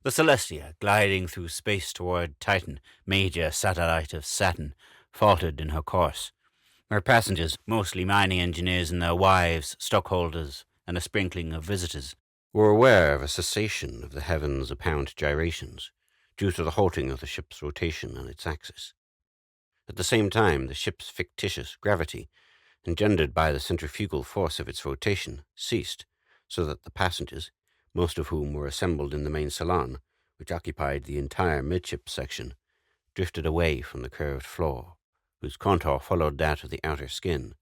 The Celestia, gliding through space toward Titan, major satellite of Saturn, faltered in her course. Her passengers, mostly mining engineers and their wives, stockholders, and a sprinkling of visitors, were aware of a cessation of the heavens' apparent gyrations, due to the halting of the ship's rotation on its axis. At the same time, the ship's fictitious gravity, engendered by the centrifugal force of its rotation, ceased, so that the passengers, most of whom were assembled in the main salon, which occupied the entire midship section, drifted away from the curved floor, whose contour followed that of the outer skin,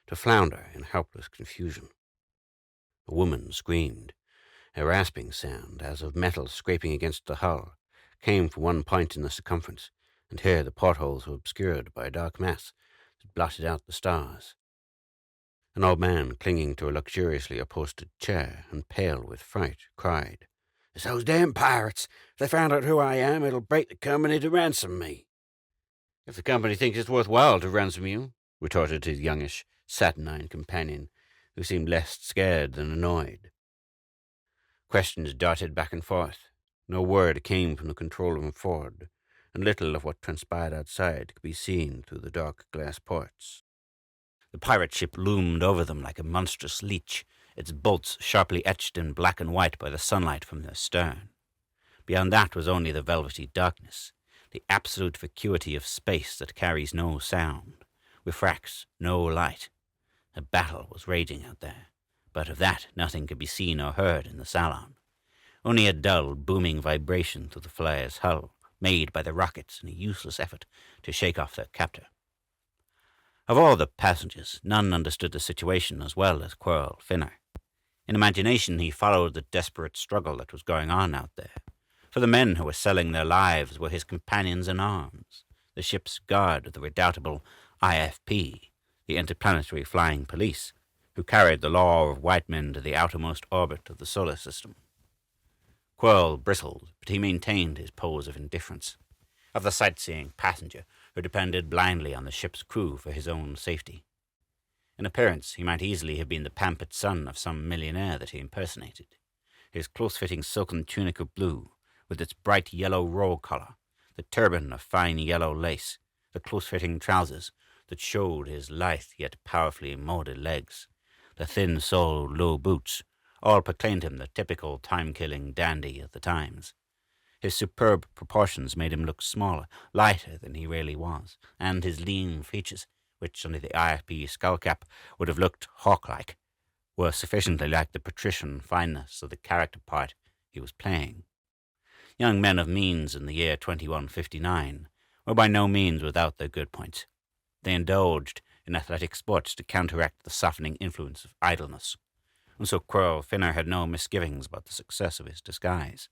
to flounder in helpless confusion. A woman screamed. A rasping sound, as of metal scraping against the hull, came from one point in the circumference, and here the portholes were obscured by a dark mass that blotted out the stars. An old man, clinging to a luxuriously upholstered chair and pale with fright, cried, "It's those damn pirates! If they find out who I am, it'll break the company to ransom me." "If the company thinks it's worthwhile to ransom you," retorted his youngish, saturnine companion, who seemed less scared than annoyed. Questions darted back and forth. No word came from the control room forward, and little of what transpired outside could be seen through the dark glass ports. The pirate ship loomed over them like a monstrous leech, its bolts sharply etched in black and white by the sunlight from their stern. Beyond that was only the velvety darkness, the absolute vacuity of space that carries no sound, refracts no light. A battle was raging out there, but of that nothing could be seen or heard in the salon. Only a dull, booming vibration through the flyer's hull, made by the rockets in a useless effort to shake off their captor. Of all the passengers, none understood the situation as well as Quirl Finner. In imagination, he followed the desperate struggle that was going on out there. For the men who were selling their lives were his companions in arms, the ship's guard, the redoubtable IFP, the Interplanetary Flying Police, who carried the law of white men to the outermost orbit of the solar system. Quirl bristled, but he maintained his pose of indifference, of the sightseeing passenger who depended blindly on the ship's crew for his own safety. In appearance, he might easily have been the pampered son of some millionaire that he impersonated. His close-fitting silken tunic of blue, with its bright yellow roll collar, the turban of fine yellow lace, the close-fitting trousers that showed his lithe yet powerfully molded legs, the thin-soled low boots, all proclaimed him the typical time-killing dandy of the times. His superb proportions made him look smaller, lighter than he really was, and his lean features, which under the IFP skullcap would have looked hawk-like, were sufficiently like the patrician fineness of the character part he was playing. Young men of means in the year 2159 were by no means without their good points. They indulged in athletic sports to counteract the softening influence of idleness, and so Quirl Finner had no misgivings about the success of his disguise.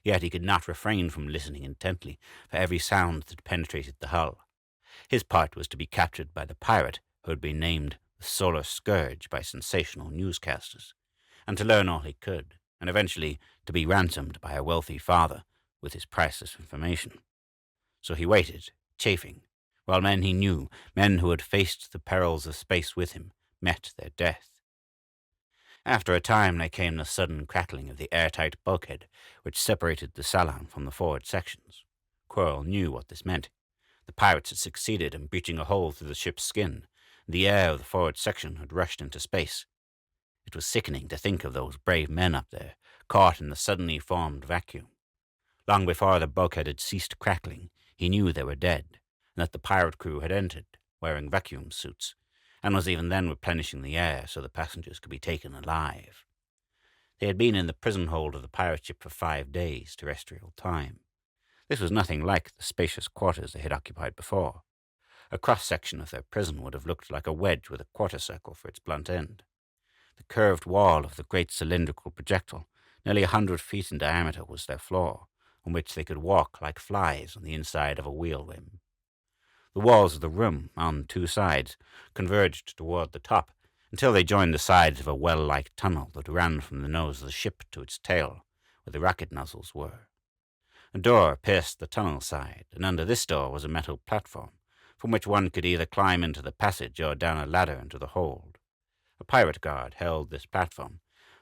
Yet he could not refrain from listening intently for every sound that penetrated the hull. His part was to be captured by the pirate who had been named the Solar Scourge by sensational newscasters, and to learn all he could, and eventually to be ransomed by a wealthy father with his priceless information. So he waited, chafing, while men he knew, men who had faced the perils of space with him, met their death. After a time there came the sudden crackling of the airtight bulkhead which separated the salon from the forward sections. Quirl knew what this meant. The pirates had succeeded in breaching a hole through the ship's skin, and the air of the forward section had rushed into space. It was sickening to think of those brave men up there, caught in the suddenly formed vacuum. Long before the bulkhead had ceased crackling, he knew they were dead, and that the pirate crew had entered, wearing vacuum suits, and was even then replenishing the air so the passengers could be taken alive. They had been in the prison hold of the pirate ship for 5 days, terrestrial time. This was nothing like the spacious quarters they had occupied before. A cross-section of their prison would have looked like a wedge with a quarter circle for its blunt end. The curved wall of the great cylindrical projectile, nearly 100 feet in diameter, was their floor, on which they could walk like flies on the inside of a wheel rim. The walls of the room, on 2 sides, converged toward the top, until they joined the sides of a well-like tunnel that ran from the nose of the ship to its tail, where the rocket nozzles were. A door pierced the tunnel side, and under this door was a metal platform, from which one could either climb into the passage or down a ladder into the hold. A pirate guard held this platform,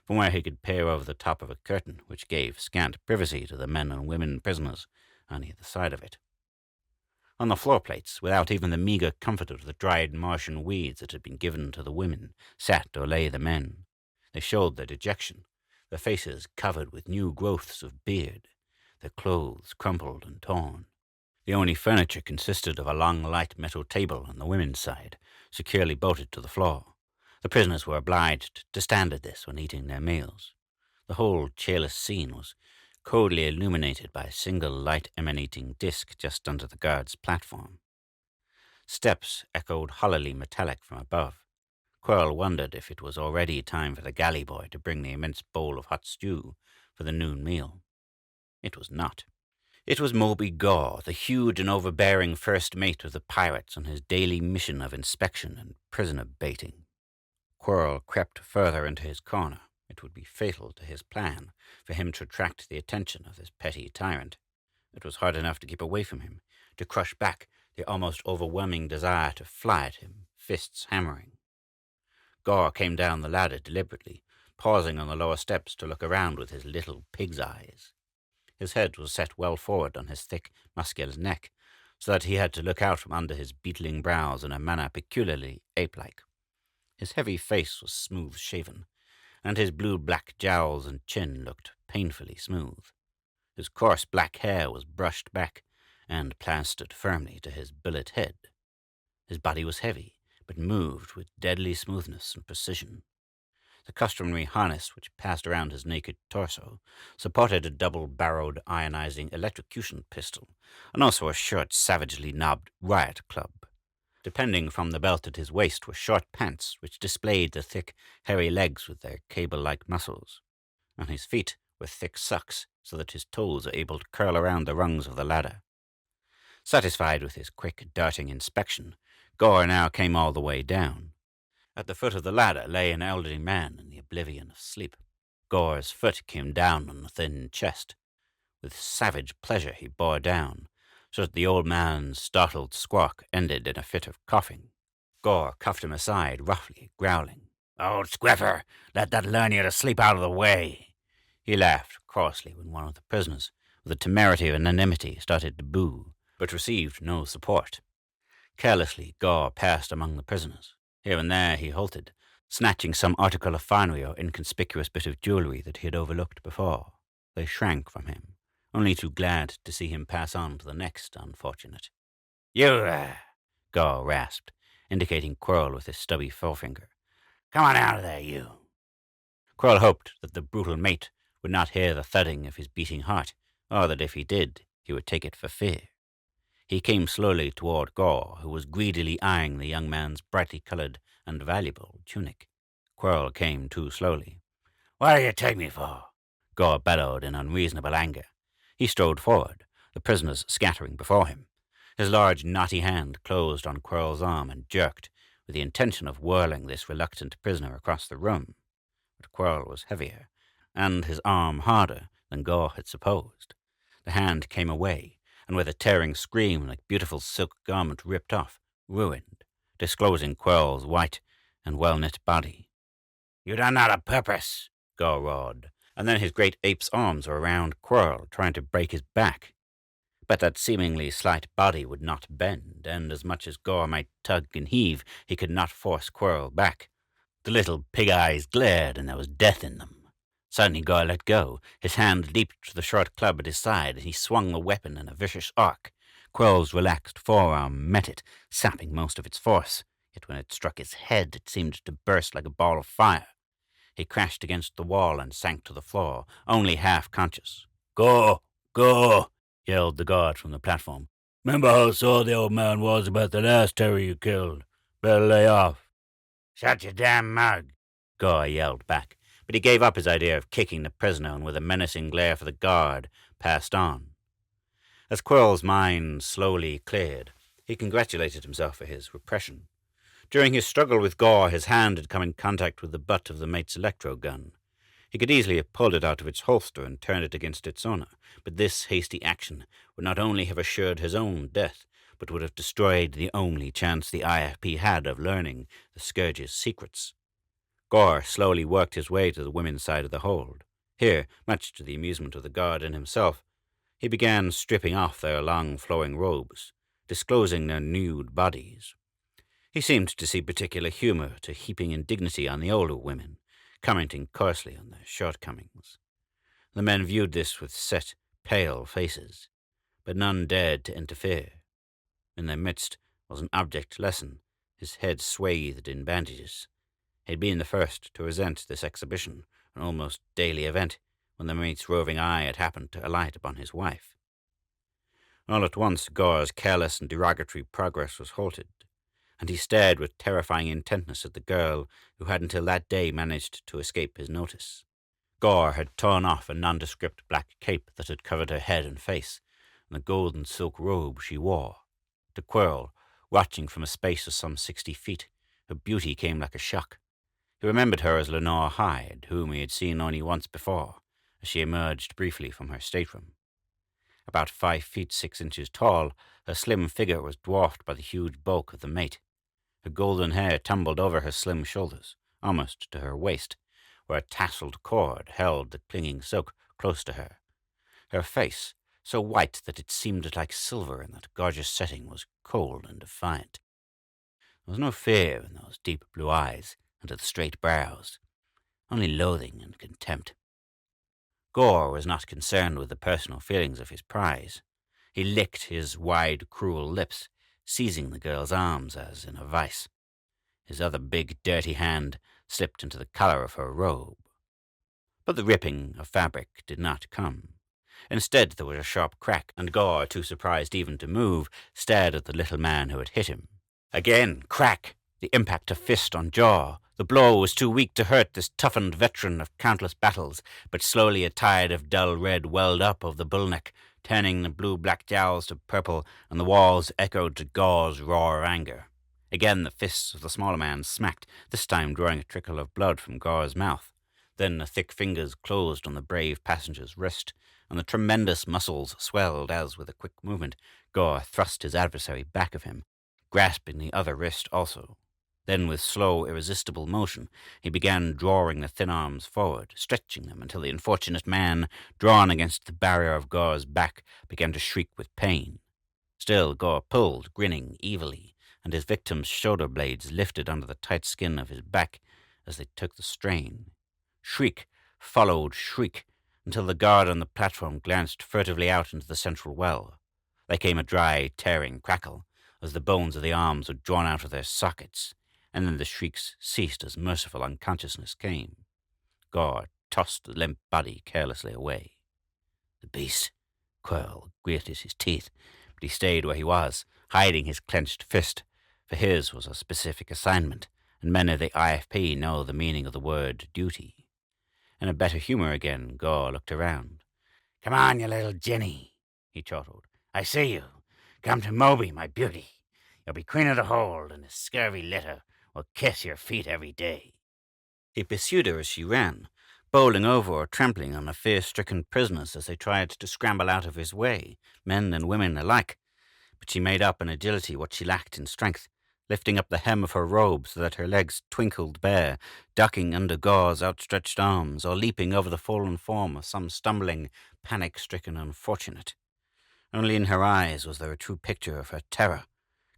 from where he could peer over the top of a curtain which gave scant privacy to the men and women prisoners on either side of it. On the floor plates, without even the meagre comfort of the dried Martian weeds that had been given to the women, sat or lay the men. They showed their dejection, their faces covered with new growths of beard, their clothes crumpled and torn. The only furniture consisted of a long light metal table on the women's side, securely bolted to the floor. The prisoners were obliged to stand at this when eating their meals. The whole cheerless scene was coldly illuminated by a single light emanating disc just under the guard's platform. Steps echoed hollowly metallic from above. Quirl wondered if it was already time for the galley boy to bring the immense bowl of hot stew for the noon meal. It was not. It was Moby Gore, the huge and overbearing first mate of the pirates on his daily mission of inspection and prisoner baiting. Quirl crept further into his corner. It would be fatal to his plan for him to attract the attention of this petty tyrant. It was hard enough to keep away from him, to crush back the almost overwhelming desire to fly at him, fists hammering. Gore came down the ladder deliberately, pausing on the lower steps to look around with his little pig's eyes. His head was set well forward on his thick, muscular neck, so that he had to look out from under his beetling brows in a manner peculiarly ape-like. His heavy face was smooth-shaven, and his blue-black jowls and chin looked painfully smooth. His coarse black hair was brushed back and plastered firmly to his billet head. His body was heavy, but moved with deadly smoothness and precision. The customary harness which passed around his naked torso supported a double-barreled ionizing electrocution pistol, and also a short, savagely knobbed riot club. Depending from the belt at his waist were short pants which displayed the thick, hairy legs with their cable-like muscles. On his feet were thick socks, so that his toes were able to curl around the rungs of the ladder. Satisfied with his quick, darting inspection, Gore now came all the way down. At the foot of the ladder lay an elderly man in the oblivion of sleep. Gore's foot came down on the thin chest. With savage pleasure he bore down, so that the old man's startled squawk ended in a fit of coughing. Gore cuffed him aside roughly, growling, "Old Squiffer, let that learn you to sleep out of the way." He laughed coarsely when one of the prisoners, with the temerity of anonymity, started to boo, but received no support. Carelessly, Gore passed among the prisoners. Here and there he halted, snatching some article of finery or inconspicuous bit of jewelry that he had overlooked before. They shrank from him, only too glad to see him pass on to the next unfortunate. "You, Gore rasped, indicating Quirl with his stubby forefinger. "Come on out of there, you." Quirl hoped that the brutal mate would not hear the thudding of his beating heart, or that if he did, he would take it for fear. He came slowly toward Gore, who was greedily eyeing the young man's brightly colored and valuable tunic. Quirl came too slowly. "What do you take me for?" Gore bellowed in unreasonable anger. He strode forward, the prisoners scattering before him. His large, knotty hand closed on Quirl's arm and jerked, with the intention of whirling this reluctant prisoner across the room. But Quirl was heavier, and his arm harder than Gore had supposed. The hand came away, and with a tearing scream like beautiful silk garment ripped off, ruined, disclosing Quirl's white and well-knit body. "You done that on purpose," Gore roared, and then his great ape's arms were around Quirl, trying to break his back. But that seemingly slight body would not bend, and as much as Gore might tug and heave, he could not force Quirl back. The little pig eyes glared, and there was death in them. Suddenly Gore let go. His hand leaped to the short club at his side, and he swung the weapon in a vicious arc. Quirl's relaxed forearm met it, sapping most of its force. Yet when it struck his head, it seemed to burst like a ball of fire. He crashed against the wall and sank to the floor, only half conscious. "Go! Go!" yelled the guard from the platform. "Remember how sore the old man was about the last terror you killed. Better lay off." "Shut your damn mouth," Gore yelled back. But he gave up his idea of kicking the prisoner, and with a menacing glare for the guard, passed on. As Quirl's mind slowly cleared, he congratulated himself for his repression. During his struggle with Gore, his hand had come in contact with the butt of the mate's electro-gun. He could easily have pulled it out of its holster and turned it against its owner, but this hasty action would not only have assured his own death, but would have destroyed the only chance the IFP had of learning the Scourge's secrets. Gore slowly worked his way to the women's side of the hold. Here, much to the amusement of the guard and himself, he began stripping off their long flowing robes, disclosing their nude bodies. He seemed to see particular humour to heaping indignity on the older women, commenting coarsely on their shortcomings. The men viewed this with set, pale faces, but none dared to interfere. In their midst was an abject lesson, his head swathed in bandages. He had been the first to resent this exhibition, an almost daily event, when the mate's roving eye had happened to alight upon his wife. All at once Gore's careless and derogatory progress was halted, and he stared with terrifying intentness at the girl who had until that day managed to escape his notice. Gore had torn off a nondescript black cape that had covered her head and face, and the golden silk robe she wore. To Quirl, watching from a space of some 60 feet, her beauty came like a shock. He remembered her as Lenore Hyde, whom he had seen only once before, as she emerged briefly from her stateroom. About 5 feet 6 inches tall, her slim figure was dwarfed by the huge bulk of the mate. Her golden hair tumbled over her slim shoulders, almost to her waist, where a tasseled cord held the clinging silk close to her. Her face, so white that it seemed like silver in that gorgeous setting, was cold and defiant. There was no fear in those deep blue eyes under the straight brows, only loathing and contempt. Gore was not concerned with the personal feelings of his prize. He licked his wide, cruel lips, seizing the girl's arms as in a vice. His other big, dirty hand slipped into the collar of her robe. But the ripping of fabric did not come. Instead, there was a sharp crack, and Gore, too surprised even to move, stared at the little man who had hit him. Again, crack! The impact of fist on jaw. The blow was too weak to hurt this toughened veteran of countless battles, but slowly a tide of dull red welled up over the bull neck, turning the blue-black jowls to purple, and the walls echoed to Gore's roar of anger. Again the fists of the smaller man smacked, this time drawing a trickle of blood from Gore's mouth. Then the thick fingers closed on the brave passenger's wrist, and the tremendous muscles swelled as, with a quick movement, Gore thrust his adversary back of him, grasping the other wrist also. Then, with slow, irresistible motion, he began drawing the thin arms forward, stretching them until the unfortunate man, drawn against the barrier of Gore's back, began to shriek with pain. Still Gore pulled, grinning evilly, and his victim's shoulder blades lifted under the tight skin of his back as they took the strain. Shriek followed shriek, until the guard on the platform glanced furtively out into the central well. There came a dry, tearing crackle, as the bones of the arms were drawn out of their sockets, and then the shrieks ceased as merciful unconsciousness came. Gore tossed the limp body carelessly away. The beast! Quirl gritted his teeth, but he stayed where he was, hiding his clenched fist, for his was a specific assignment, and men of the IFP know the meaning of the word duty. In a better humour again, Gore looked around. "Come on, you little Jenny," he chortled. "I see you. Come to Moby, my beauty. You'll be queen of the hold, and the scurvy litter will kiss your feet every day." He pursued her as she ran, bowling over or trampling on the fear-stricken prisoners as they tried to scramble out of his way, men and women alike. But she made up in agility what she lacked in strength, lifting up the hem of her robe so that her legs twinkled bare, ducking under Gore's outstretched arms, or leaping over the fallen form of some stumbling, panic-stricken unfortunate. Only in her eyes was there a true picture of her terror.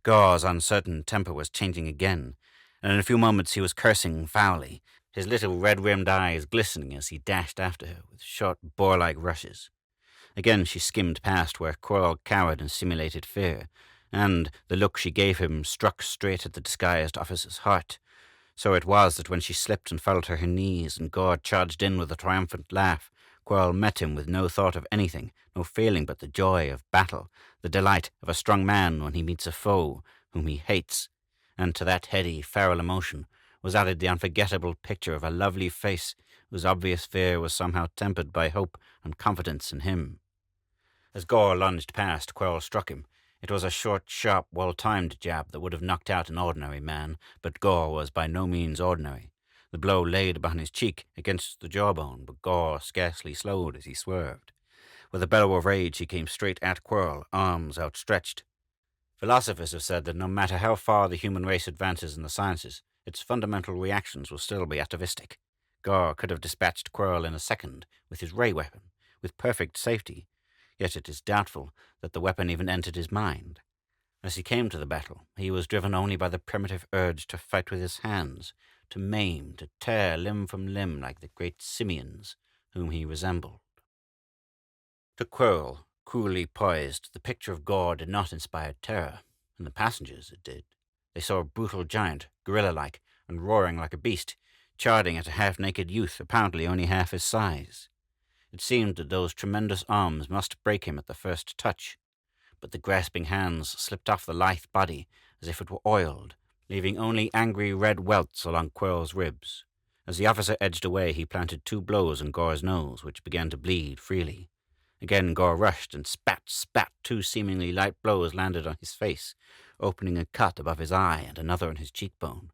Gore's uncertain temper was changing again, and in a few moments he was cursing foully, his little red-rimmed eyes glistening as he dashed after her with short, boar-like rushes. Again she skimmed past where Quirl cowered in simulated fear, and the look she gave him struck straight at the disguised officer's heart. So it was that when she slipped and fell to her knees and Gore charged in with a triumphant laugh, Quirl met him with no thought of anything, no feeling but the joy of battle, the delight of a strong man when he meets a foe whom he hates, and to that heady, feral emotion was added the unforgettable picture of a lovely face whose obvious fear was somehow tempered by hope and confidence in him. As Gore lunged past, Quirl struck him. It was a short, sharp, well-timed jab that would have knocked out an ordinary man, but Gore was by no means ordinary. The blow laid upon his cheek against the jawbone, but Gore scarcely slowed as he swerved. With a bellow of rage, he came straight at Quirl, arms outstretched. Philosophers have said that no matter how far the human race advances in the sciences, its fundamental reactions will still be atavistic. Gore could have dispatched Quirl in a second with his ray weapon, with perfect safety, yet it is doubtful that the weapon even entered his mind. As he came to the battle, he was driven only by the primitive urge to fight with his hands, to maim, to tear limb from limb like the great simians whom he resembled. To Quirl, cruelly poised, the picture of Gore did not inspire terror, and the passengers it did. They saw a brutal giant, gorilla-like, and roaring like a beast, charging at a half-naked youth apparently only half his size. It seemed that those tremendous arms must break him at the first touch, but the grasping hands slipped off the lithe body as if it were oiled, leaving only angry red welts along Quirl's ribs. As the officer edged away, he planted 2 blows on Gore's nose, which began to bleed freely. Again Gore rushed, and spat, 2 seemingly light blows landed on his face, opening a cut above his eye and another on his cheekbone.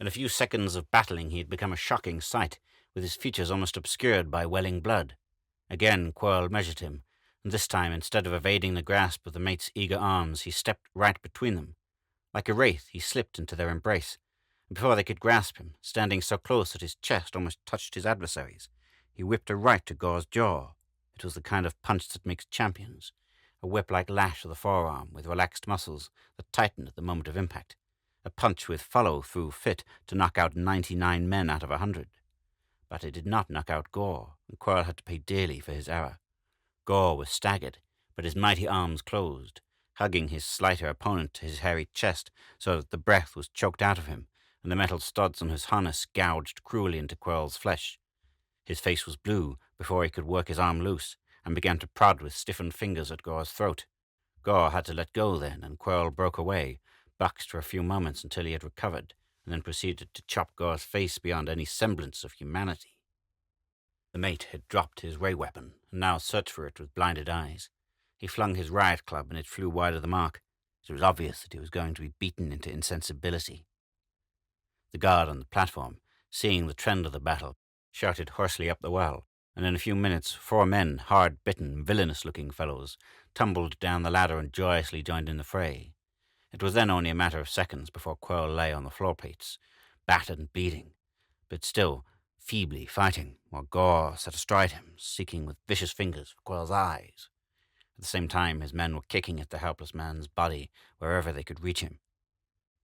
In a few seconds of battling he had become a shocking sight, with his features almost obscured by welling blood. Again Quirl measured him, and this time, instead of evading the grasp of the mate's eager arms, he stepped right between them. Like a wraith, he slipped into their embrace, and before they could grasp him, standing so close that his chest almost touched his adversary's, he whipped a right to Gore's jaw. It was the kind of punch that makes champions, a whip-like lash of the forearm with relaxed muscles that tightened at the moment of impact, a punch with follow-through fit to knock out 99 men out of 100. But it did not knock out Gore, and Quirl had to pay dearly for his error. Gore was staggered, but his mighty arms closed, hugging his slighter opponent to his hairy chest so that the breath was choked out of him, and the metal studs on his harness gouged cruelly into Quirl's flesh. His face was blue before he could work his arm loose, and began to prod with stiffened fingers at Gore's throat. Gore had to let go then, and Quirl broke away, boxed for a few moments until he had recovered, and then proceeded to chop Gore's face beyond any semblance of humanity. The mate had dropped his ray weapon, and now searched for it with blinded eyes. He flung his riot club, and it flew wide of the mark. It was obvious that he was going to be beaten into insensibility. The guard on the platform, seeing the trend of the battle, shouted hoarsely up the well, and in a few minutes 4 men, hard-bitten, villainous-looking fellows, tumbled down the ladder and joyously joined in the fray. It was then only a matter of seconds before Quirl lay on the floor plates, battered and bleeding, but still feebly fighting, while Gore sat astride him, seeking with vicious fingers for Quirl's eyes. At the same time, his men were kicking at the helpless man's body wherever they could reach him.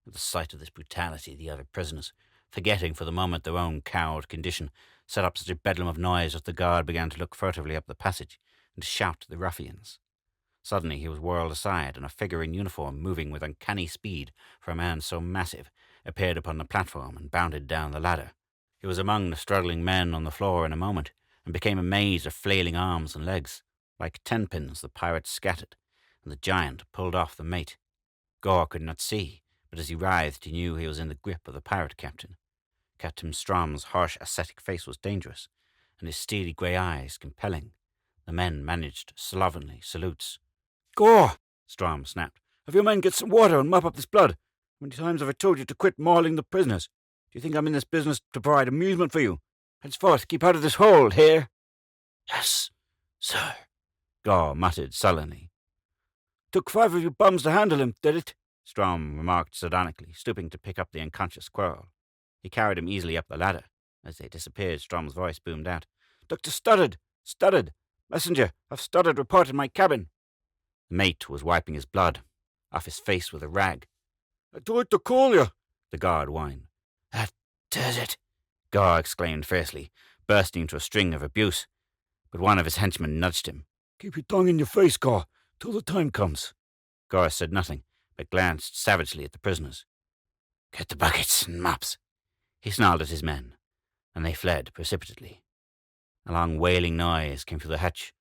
At the sight of this brutality, the other prisoners, forgetting for the moment their own cowed condition, set up such a bedlam of noise that the guard began to look furtively up the passage and to shout to the ruffians. Suddenly he was whirled aside, and a figure in uniform, moving with uncanny speed for a man so massive, appeared upon the platform and bounded down the ladder. He was among the struggling men on the floor in a moment, and became a maze of flailing arms and legs. Like 10 pins the pirates scattered, and the giant pulled off the mate. Gore could not see, but as he writhed he knew he was in the grip of the pirate captain. Captain Strom's harsh ascetic face was dangerous, and his steely grey eyes compelling. The men managed slovenly salutes. "Gore!" Strum snapped. "Have your men get some water and mop up this blood? How many times have I told you to quit mauling the prisoners? Do you think I'm in this business to provide amusement for you? Henceforth, keep out of this hole, here." "Yes, sir," Gore muttered sullenly. "Took 5 of you bums to handle him, did it?" Strum remarked sardonically, stooping to pick up the unconscious Quirl. He carried him easily up the ladder. As they disappeared, Strom's voice boomed out. "Dr. Studdard! Messenger, I've Studdard reported my cabin." The mate was wiping his blood off his face with a rag. "I told to call you," the guard whined. "That does it," Gore exclaimed fiercely, bursting into a string of abuse. But one of his henchmen nudged him. "Keep your tongue in your face, Gore, till the time comes." Gore said nothing, but glanced savagely at the prisoners. "Get the buckets and mops," he snarled at his men, and they fled precipitately. A long wailing noise came through the hatch.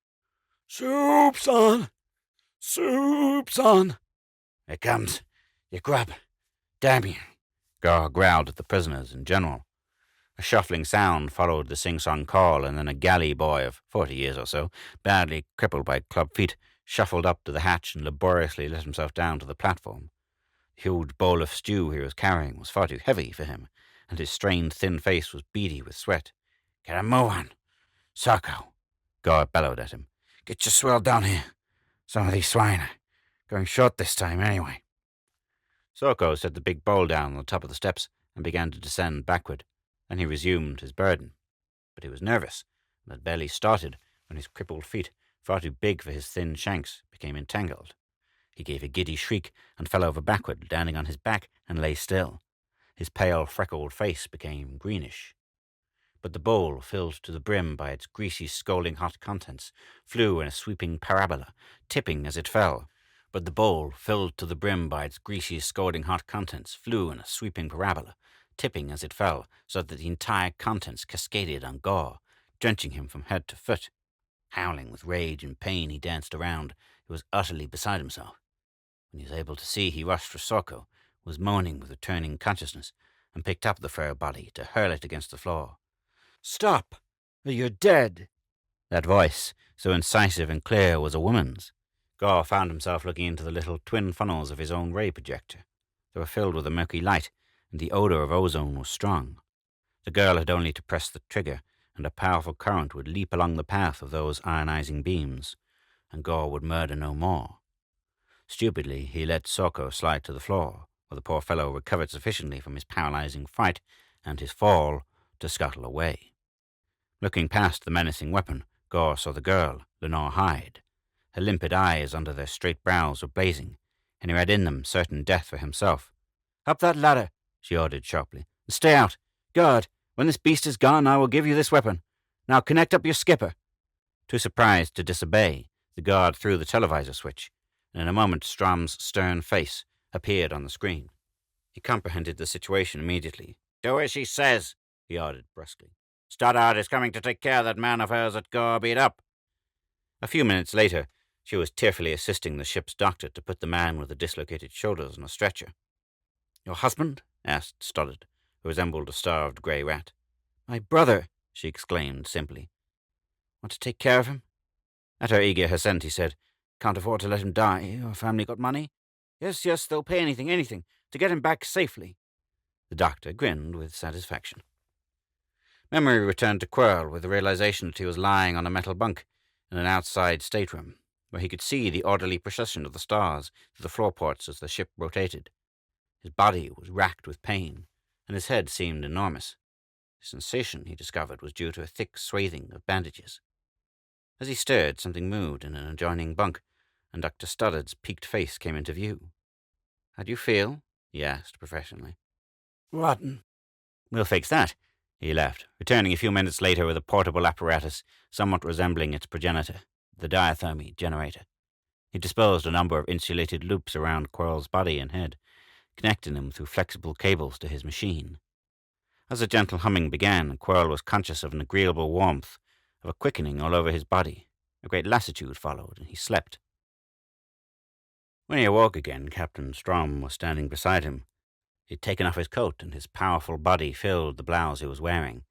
"Soup's on! Soup's on!" "Here comes, you grub! Damn you!" Gore growled at the prisoners in general. A shuffling sound followed the sing-song call, and then a galley boy of 40 years or so, badly crippled by club feet, shuffled up to the hatch and laboriously let himself down to the platform. The huge bowl of stew he was carrying was far too heavy for him, and his strained thin face was beady with sweat. "Get a move on, Sarko," Gore bellowed at him. "Get your swell down here. Some of these swine are going short this time, anyway." Sarko set the big bowl down on the top of the steps and began to descend backward. Then he resumed his burden. But he was nervous, and had barely started when his crippled feet, far too big for his thin shanks, became entangled. He gave a giddy shriek and fell over backward, landing on his back, and lay still. His pale, freckled face became greenish. But the bowl, filled to the brim by its greasy, scalding hot contents, flew in a sweeping parabola, tipping as it fell. But the bowl, filled to the brim by its greasy, scalding hot contents, flew in a sweeping parabola, tipping as it fell, so that the entire contents cascaded on Gore, drenching him from head to foot. Howling with rage and pain, he danced around. He was utterly beside himself. When he was able to see, he rushed for Sorko, who was moaning with returning consciousness, and picked up the frail body to hurl it against the floor. "Stop, or you're dead!" That voice, so incisive and clear, was a woman's. Gore found himself looking into the little twin funnels of his own ray projector. They were filled with a murky light, and the odor of ozone was strong. The girl had only to press the trigger, and a powerful current would leap along the path of those ionizing beams, and Gore would murder no more. Stupidly, he let Sorko slide to the floor, where the poor fellow recovered sufficiently from his paralyzing fright and his fall to scuttle away. Looking past the menacing weapon, Gore saw the girl, Lenore Hyde. Her limpid eyes under their straight brows were blazing, and he read in them certain death for himself. "Up that ladder," she ordered sharply, "and stay out. Guard, when this beast is gone, I will give you this weapon. Now connect up your skipper." Too surprised to disobey, the guard threw the televisor switch, and in a moment Strum's stern face appeared on the screen. He comprehended the situation immediately. "Do as she says," he ordered brusquely. "Stoddard is coming to take care of that man of hers that Gore beat up." A few minutes later, she was tearfully assisting the ship's doctor to put the man with the dislocated shoulders on a stretcher. "Your husband?" asked Stoddard, who resembled a starved grey rat. "My brother," she exclaimed simply. "Want to take care of him?" At her eager assent, he said, "Can't afford to let him die. Your family got money?" Yes, they'll pay anything, to get him back safely." The doctor grinned with satisfaction. Memory returned to Quirl with the realization that he was lying on a metal bunk in an outside stateroom, where he could see the orderly procession of the stars through the floor ports as the ship rotated. His body was racked with pain, and his head seemed enormous. The sensation, he discovered, was due to a thick swathing of bandages. As he stirred, something moved in an adjoining bunk, and Dr. Stoddard's peaked face came into view. "How do you feel?" he asked professionally. "Rotten." "We'll fix that," he laughed, returning a few minutes later with a portable apparatus somewhat resembling its progenitor, the diathermy generator. He disposed a number of insulated loops around Quirl's body and head, connecting them through flexible cables to his machine. As a gentle humming began, Quirl was conscious of an agreeable warmth, of a quickening all over his body. A great lassitude followed, and he slept. When he awoke again, Captain Strum was standing beside him. He had taken off his coat, and his powerful body filled the blouse he was wearing.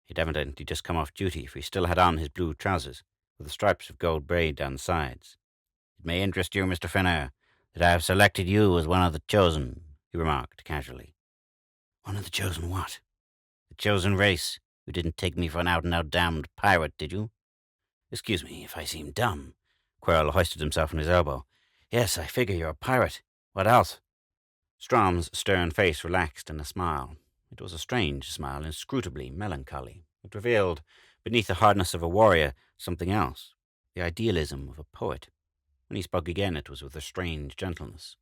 He had evidently just come off duty, for he still had on his blue trousers, with the stripes of gold braid down the sides. "It may interest you, Mr. Finnair, that I have selected you as one of the chosen," he remarked casually. "One of the chosen what?" "The chosen race. You didn't take me for an out-and-out damned pirate, did you?" "Excuse me if I seem dumb." Quirl hoisted himself on his elbow. "Yes, I figure you're a pirate. What else?" Strom's stern face relaxed in a smile. It was a strange smile, inscrutably melancholy. It revealed, beneath the hardness of a warrior, something else, the idealism of a poet. When he spoke again, it was with a strange gentleness.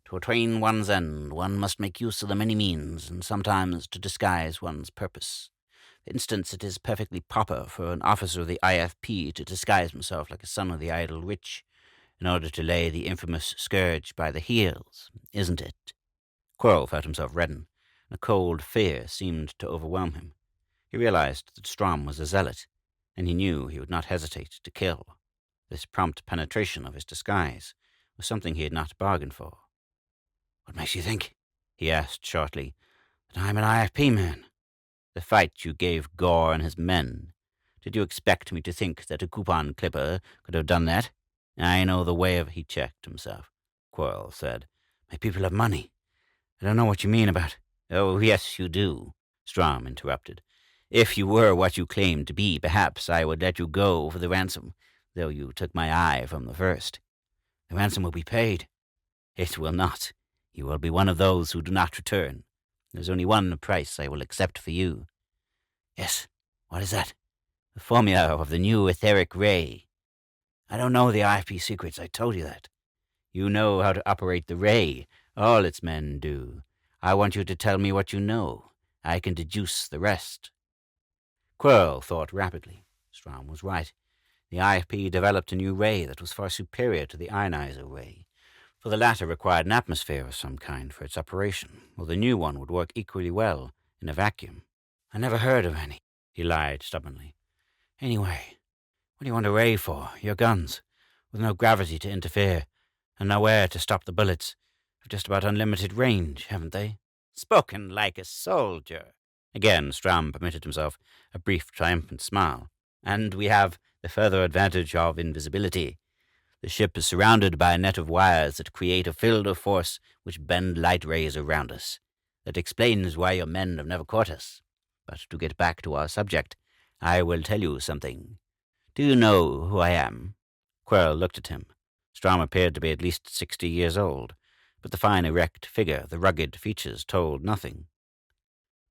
"To attain one's end, one must make use of the many means, and sometimes to disguise one's purpose. For instance, it is perfectly proper for an officer of the IFP to disguise himself like a son of the idle rich, in order to lay the infamous scourge by the heels, isn't it?" Quirl felt himself redden, and a cold fear seemed to overwhelm him. He realized that Strum was a zealot, and he knew he would not hesitate to kill. This prompt penetration of his disguise was something he had not bargained for. "What makes you think," he asked shortly, "that I'm an IFP man?" "The fight you gave Gore and his men. Did you expect me to think that a coupon clipper could have done that? I know the way of—" He checked himself. Quirl said, "My people have money. I don't know what you mean about—" "Oh, yes, you do," Strum interrupted. "If you were what you claimed to be, perhaps I would let you go for the ransom, though you took my eye from the first." "The ransom will be paid." "It will not. You will be one of those who do not return." There's only one price I will accept for you. Yes, what is that? The formula of the new etheric ray. I don't know the IFP secrets, I told you that. You know how to operate the ray. All its men do. I want you to tell me what you know. I can deduce the rest. Quirl thought rapidly. Strum was right. The IFP developed a new ray that was far superior to the ionizer ray, for the latter required an atmosphere of some kind for its operation, while the new one would work equally well in a vacuum. I never heard of any, he lied stubbornly. Anyway, what do you want a ray for? Your guns, with no gravity to interfere, and nowhere to stop the bullets, have just about unlimited range, haven't they? Spoken like a soldier. Again, Strum permitted himself a brief triumphant smile. And we have the further advantage of invisibility. The ship is surrounded by a net of wires that create a field of force which bend light rays around us. That explains why your men have never caught us. But to get back to our subject, I will tell you something. Do you know who I am? Quirl looked at him. Strum appeared to be at least 60 years old, but the fine erect figure, the rugged features told nothing.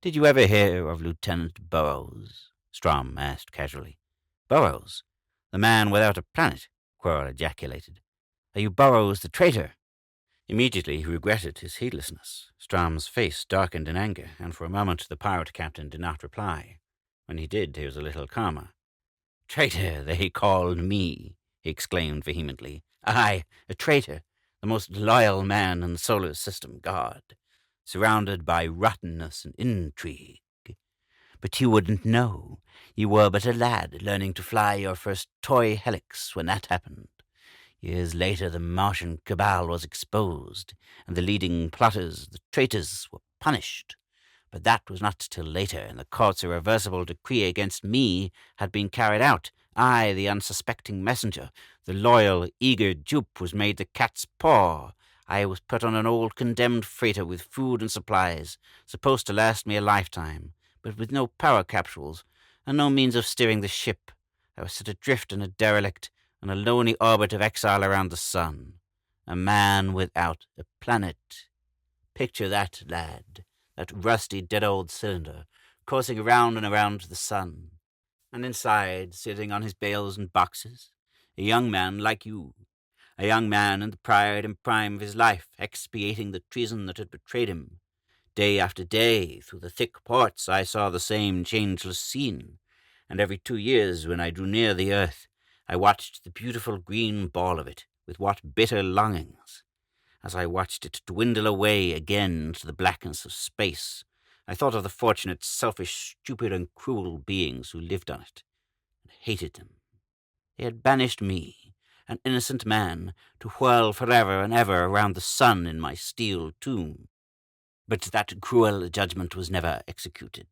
Did you ever hear of Lieutenant Burrows? Strum asked casually. Burrows? The man without a planet? Quirl ejaculated. Are you Burrows the traitor? Immediately he regretted his heedlessness. Strum's face darkened in anger, and for a moment the pirate captain did not reply. When he did, he was a little calmer. Traitor, they called me, he exclaimed vehemently. I, a traitor, the most loyal man in the solar system, God, surrounded by rottenness and intrigue. But you wouldn't know. You were but a lad learning to fly your first toy helix when that happened. Years later, the Martian cabal was exposed, and the leading plotters, the traitors, were punished. But that was not till later, and the court's irreversible decree against me had been carried out. I, the unsuspecting messenger, the loyal, eager dupe, was made the cat's paw. I was put on an old condemned freighter with food and supplies, supposed to last me a lifetime, but with no power capsules, and no means of steering the ship. I was set adrift in a derelict, on a lonely orbit of exile around the sun. A man without a planet. Picture that, lad. That rusty, dead old cylinder, coursing around and around the sun. And inside, sitting on his bales and boxes, a young man like you. A young man in the pride and prime of his life, expiating the treason that had betrayed him. Day after day, through the thick ports, I saw the same changeless scene. And every 2 years, when I drew near the earth, I watched the beautiful green ball of it, with what bitter longings. As I watched it dwindle away again into the blackness of space, I thought of the fortunate, selfish, stupid, and cruel beings who lived on it, and hated them. They had banished me, an innocent man, to whirl forever and ever around the sun in my steel tomb. But that cruel judgment was never executed.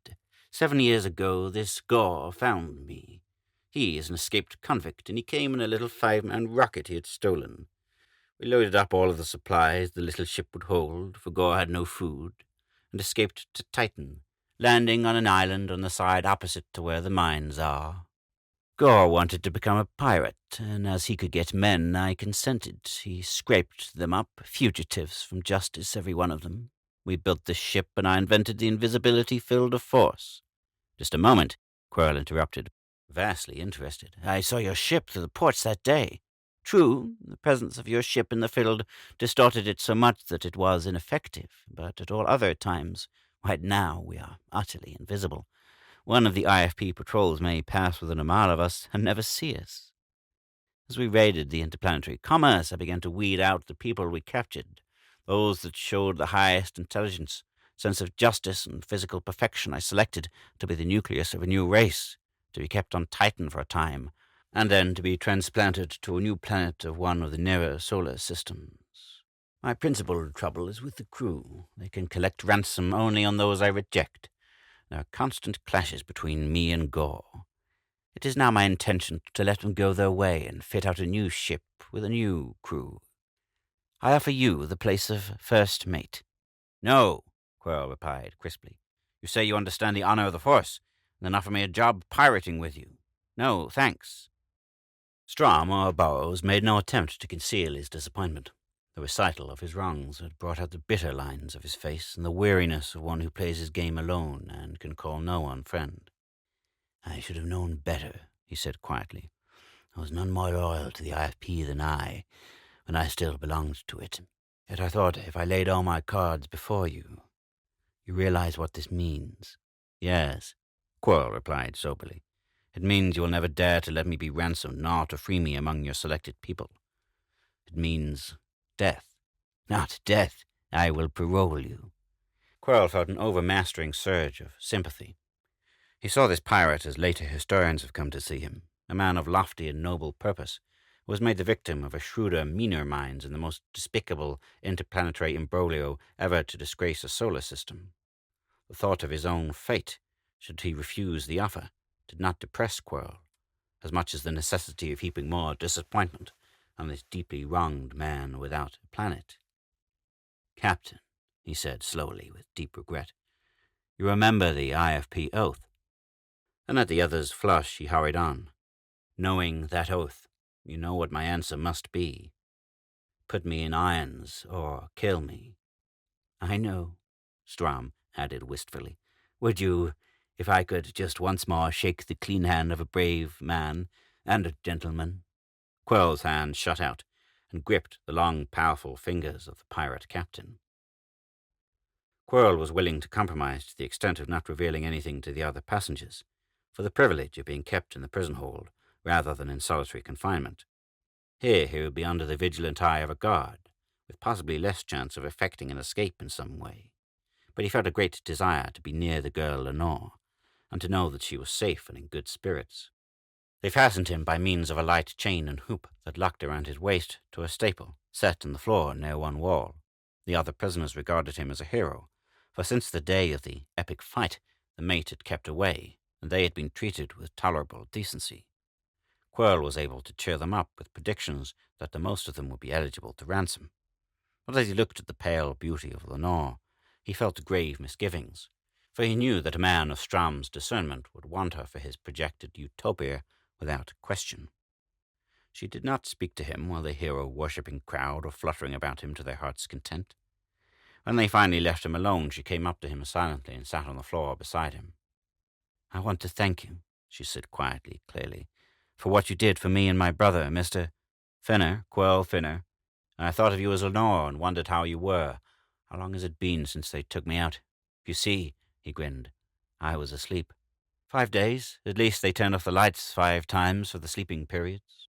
7 years ago, this Gore found me. He is an escaped convict, and he came in a little 5-man rocket he had stolen. We loaded up all of the supplies the little ship would hold, for Gore had no food, and escaped to Titan, landing on an island on the side opposite to where the mines are. Gore wanted to become a pirate, and as he could get men, I consented. He scraped them up, fugitives from justice, every one of them. We built this ship, and I invented the invisibility field of force. Just a moment, Quirl interrupted, vastly interested. I saw your ship through the ports that day. True, the presence of your ship in the field distorted it so much that it was ineffective, but at all other times, right now, we are utterly invisible. One of the IFP patrols may pass within a mile of us and never see us. As we raided the interplanetary commerce, I began to weed out the people we captured, those that showed the highest intelligence, sense of justice, and physical perfection. I selected to be the nucleus of a new race, to be kept on Titan for a time, and then to be transplanted to a new planet of one of the nearer solar systems. My principal trouble is with the crew. They can collect ransom only on those I reject. There are constant clashes between me and Gore. It is now my intention to let them go their way and fit out a new ship with a new crew. I offer you the place of first mate. No, Quirl replied crisply. You say you understand the honor of the Force, and then offer me a job pirating with you. No, thanks. Strum or Burrows made no attempt to conceal his disappointment. The recital of his wrongs had brought out the bitter lines of his face and the weariness of one who plays his game alone and can call no one friend. "I should have known better," he said quietly. "There was none more loyal to the IFP than I, when I still belonged to it. Yet I thought if I laid all my cards before you, you realize what this means." "Yes," Quirl replied soberly. "It means you will never dare to let me be ransomed, nor to free me among your selected people. It means death." "Not death. I will parole you." Quirl felt an overmastering surge of sympathy. He saw this pirate as later historians have come to see him, a man of lofty and noble purpose, who was made the victim of a shrewder, meaner minds in the most despicable interplanetary imbroglio ever to disgrace a solar system. The thought of his own fate, should he refuse the offer, did not depress Quirl, as much as the necessity of heaping more disappointment on this deeply wronged man without a planet. "Captain," he said slowly, with deep regret, "you remember the IFP oath?" And at the other's flush he hurried on. "Knowing that oath, you know what my answer must be. Put me in irons or kill me." "I know," Strum added wistfully. "Would you, if I could just once more shake the clean hand of a brave man and a gentleman?" Quirl's hand shot out and gripped the long, powerful fingers of the pirate captain. Quirl was willing to compromise to the extent of not revealing anything to the other passengers, for the privilege of being kept in the prison hold rather than in solitary confinement. Here he would be under the vigilant eye of a guard, with possibly less chance of effecting an escape in some way. But he felt a great desire to be near the girl Lenore, and to know that she was safe and in good spirits. They fastened him by means of a light chain and hoop that locked around his waist to a staple set in the floor near one wall. The other prisoners regarded him as a hero, for since the day of the epic fight, the mate had kept away, and they had been treated with tolerable decency. Quirl was able to cheer them up with predictions that the most of them would be eligible to ransom. But as he looked at the pale beauty of Lenore, he felt grave misgivings, for he knew that a man of Strum's discernment would want her for his projected utopia without question. She did not speak to him while the hero-worshipping crowd were fluttering about him to their heart's content. When they finally left him alone, she came up to him silently and sat on the floor beside him. "I want to thank you," she said quietly, clearly, "for what you did for me and my brother, Mr. Finner, Quirl Finner. I thought of you as Lenore and wondered how you were. How long has it been since they took me out? You see," he grinned, "I was asleep. 5 days. At least they turned off the lights 5 times for the sleeping periods."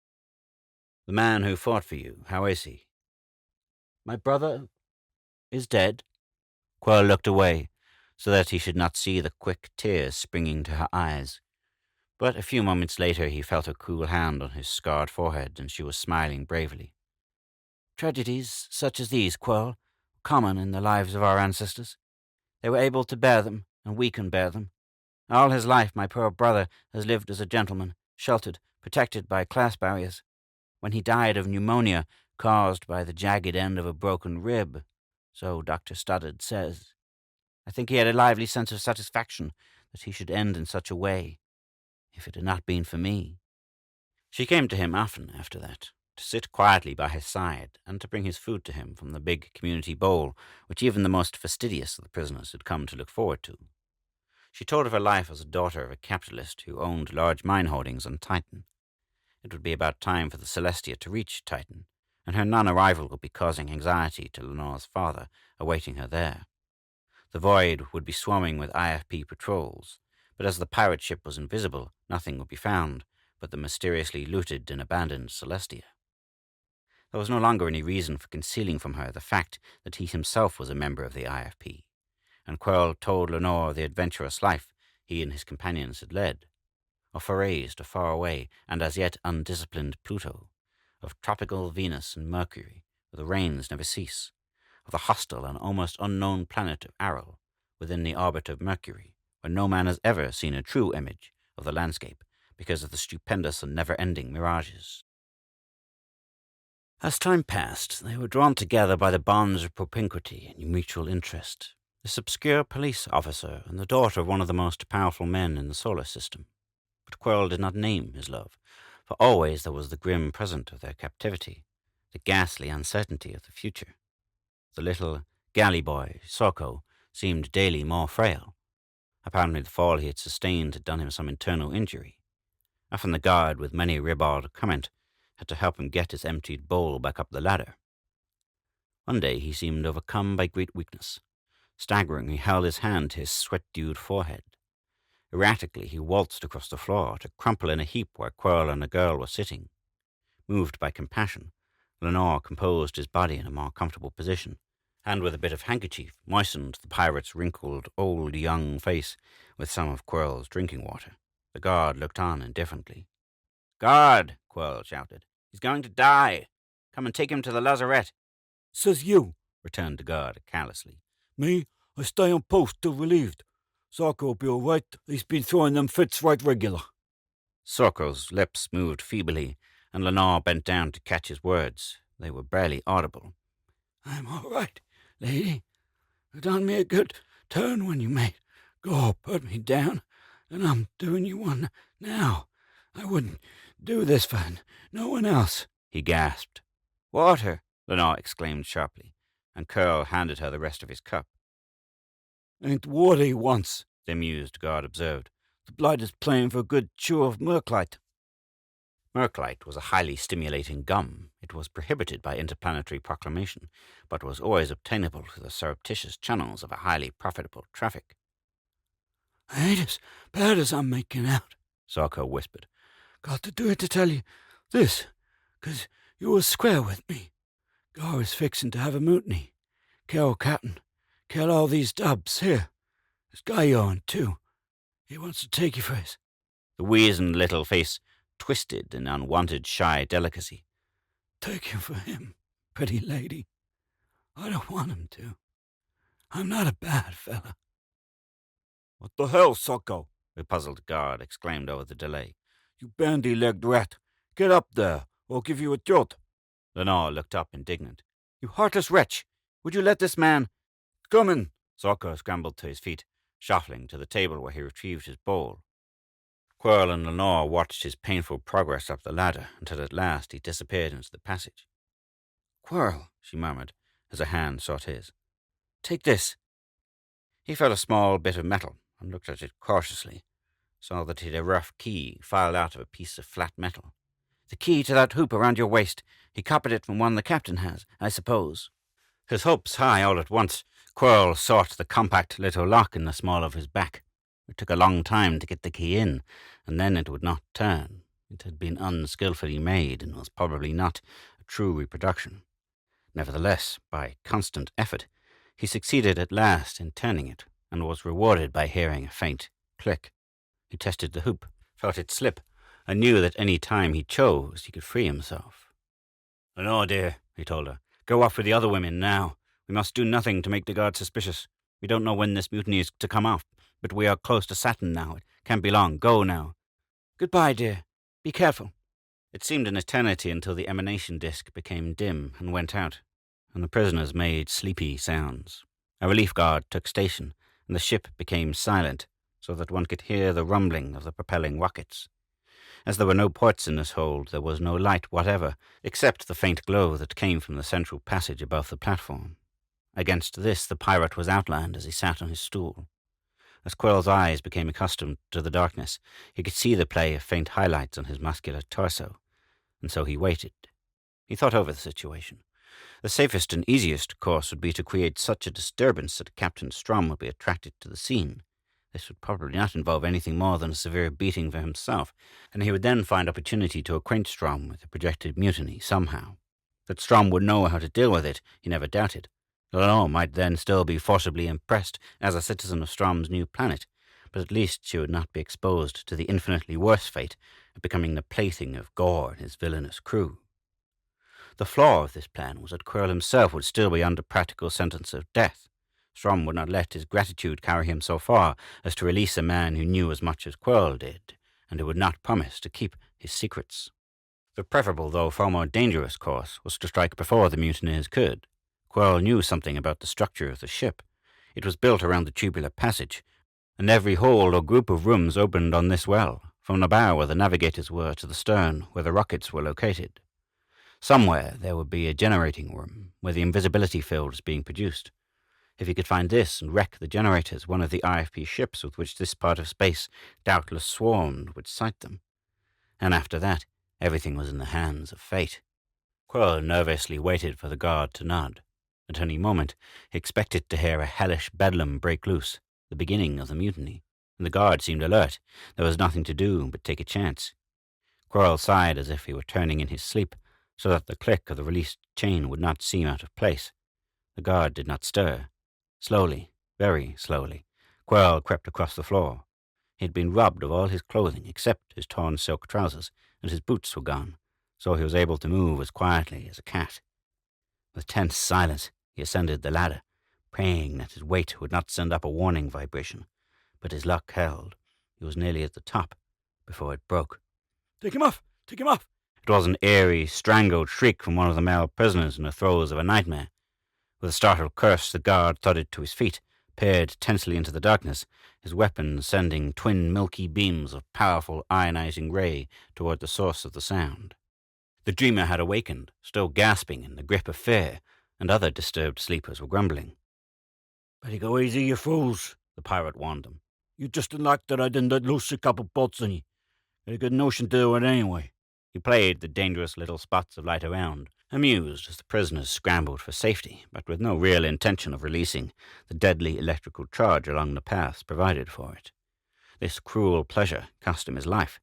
"The man who fought for you, how is he?" "My brother is dead." Quirl looked away, so that he should not see the quick tears springing to her eyes. But a few moments later he felt a cool hand on his scarred forehead, and she was smiling bravely. "Tragedies such as these, Quirl, were common in the lives of our ancestors. They were able to bear them, and we can bear them. All his life my poor brother has lived as a gentleman, sheltered, protected by class barriers. When he died of pneumonia caused by the jagged end of a broken rib, so Dr. Stoddard says, I think he had a lively sense of satisfaction that he should end in such a way, if it had not been for me." She came to him often after that, to sit quietly by his side, and to bring his food to him from the big community bowl, which even the most fastidious of the prisoners had come to look forward to. She told of her life as a daughter of a capitalist who owned large mine holdings on Titan. It would be about time for the Celestia to reach Titan, and her non-arrival would be causing anxiety to Lenore's father, awaiting her there. The void would be swarming with IFP patrols, but as the pirate ship was invisible, nothing would be found but the mysteriously looted and abandoned Celestia. There was no longer any reason for concealing from her the fact that he himself was a member of the IFP, and Quirl told Lenore the adventurous life he and his companions had led, of forays to far-away and as yet undisciplined Pluto, of tropical Venus and Mercury, where the rains never cease, of the hostile and almost unknown planet of Aral, within the orbit of Mercury, where no man has ever seen a true image of the landscape because of the stupendous and never-ending mirages. As time passed, they were drawn together by the bonds of propinquity and mutual interest. This obscure police officer and the daughter of one of the most powerful men in the solar system. But Quirl did not name his love, for always there was the grim present of their captivity, the ghastly uncertainty of the future. The little galley boy, Sorko, seemed daily more frail. Apparently the fall he had sustained had done him some internal injury. Often the guard, with many ribald comment, had to help him get his emptied bowl back up the ladder. One day he seemed overcome by great weakness. Staggering, he held his hand to his sweat-dewed forehead. Erratically, he waltzed across the floor to crumple in a heap where Quirl and a girl were sitting. Moved by compassion, Lenore composed his body in a more comfortable position, and with a bit of handkerchief moistened the pirate's wrinkled, old, young face with some of Quirl's drinking water. The guard looked on indifferently. "Guard!" Quirl shouted. "He's going to die! Come and take him to the lazarette." "Says you," returned the guard callously. "Me, I stay on post till relieved. Sarko'll be all right. He's been throwing them fits right regular." Sorko's lips moved feebly, and Lenore bent down to catch his words. They were barely audible. "I'm all right, lady. You done me a good turn when you made Gore put me down, and I'm doing you one now. I wouldn't do this for no one else," he gasped. "Water!" Lenore exclaimed sharply, and Quirl handed her the rest of his cup. "Ain't water he wants," the amused guard observed. "The blight is playing for a good chew of merclite." Merclite was a highly stimulating gum. It was prohibited by interplanetary proclamation, but was always obtainable through the surreptitious channels of a highly profitable traffic. "I ain't as bad as I'm making out," Sarko whispered. "Got to do it to tell you this, 'cause you was square with me. Gore is fixing to have a mutiny. Kill Captain. Kill all these dubs here. This guy on, too. He wants to take you for his—" The weazened little face twisted in unwanted shy delicacy. "Take him for him, pretty lady. I don't want him to. I'm not a bad fella." "What the hell, Socko?" the puzzled guard exclaimed over the delay. "You bandy-legged rat. Get up there, or I'll give you a jolt." Lenore looked up indignant. "You heartless wretch! Would you let this man—" "Coming!" Sorko scrambled to his feet, shuffling to the table where he retrieved his bowl. Quirl and Lenore watched his painful progress up the ladder until at last he disappeared into the passage. "Quirl," she murmured, as a hand sought his. "Take this." He felt a small bit of metal and looked at it cautiously, saw that it had a rough key filed out of a piece of flat metal. "The key to that hoop around your waist. He copied it from one the captain has, I suppose." His hopes high all at once, Quirl sought the compact little lock in the small of his back. It took a long time to get the key in, and then it would not turn. It had been unskillfully made, and was probably not a true reproduction. Nevertheless, by constant effort, he succeeded at last in turning it, and was rewarded by hearing a faint click. He tested the hoop, felt it slip, and knew that any time he chose he could free himself. "Lenore, dear," he told her, "go off with the other women now. We must do nothing to make the guard suspicious. We don't know when this mutiny is to come off, but we are close to Saturn now. It can't be long. Go now." "Goodbye, dear. Be careful." It seemed an eternity until the emanation disk became dim and went out, and the prisoners made sleepy sounds. A relief guard took station, and the ship became silent, so that one could hear the rumbling of the propelling rockets. As there were no ports in this hold, there was no light whatever, except the faint glow that came from the central passage above the platform. Against this the pirate was outlined as he sat on his stool. As Quirl's eyes became accustomed to the darkness, he could see the play of faint highlights on his muscular torso, and so he waited. He thought over the situation. The safest and easiest course would be to create such a disturbance that Captain Strum would be attracted to the scene. This would probably not involve anything more than a severe beating for himself, and he would then find opportunity to acquaint Strum with the projected mutiny somehow. That Strum would know how to deal with it, he never doubted. Lenore might then still be forcibly impressed as a citizen of Strom's new planet, but at least she would not be exposed to the infinitely worse fate of becoming the plaything of Gore and his villainous crew. The flaw of this plan was that Quirl himself would still be under practical sentence of death. Strum would not let his gratitude carry him so far as to release a man who knew as much as Quirl did, and who would not promise to keep his secrets. The preferable, though far more dangerous course, was to strike before the mutineers could. Quirl knew something about the structure of the ship. It was built around the tubular passage, and every hold or group of rooms opened on this well, from the bow where the navigators were to the stern where the rockets were located. Somewhere there would be a generating room where the invisibility field was being produced. If he could find this and wreck the generators, one of the IFP ships with which this part of space doubtless swarmed would sight them. And after that, everything was in the hands of fate. Quirl nervously waited for the guard to nod. At any moment, he expected to hear a hellish bedlam break loose, the beginning of the mutiny, and the guard seemed alert. There was nothing to do but take a chance. Quirl sighed as if he were turning in his sleep, so that the click of the released chain would not seem out of place. The guard did not stir. Slowly, very slowly, Quirl crept across the floor. He had been robbed of all his clothing except his torn silk trousers, and his boots were gone, so he was able to move as quietly as a cat. With tense silence, he ascended the ladder, praying that his weight would not send up a warning vibration. But his luck held. He was nearly at the top before it broke. Take him off! Take him off! It was an eerie, strangled shriek from one of the male prisoners in the throes of a nightmare. With a startled curse, the guard thudded to his feet, peered tensely into the darkness, his weapon sending twin milky beams of powerful ionizing ray toward the source of the sound. The dreamer had awakened, still gasping in the grip of fear, and other disturbed sleepers were grumbling. "Better go easy, you fools," the pirate warned them. "You just unlocked that I didn't let loose a couple bolts on you. Got a good notion to do it anyway." He played the dangerous little spots of light around, amused as the prisoners scrambled for safety, but with no real intention of releasing the deadly electrical charge along the paths provided for it. This cruel pleasure cost him his life.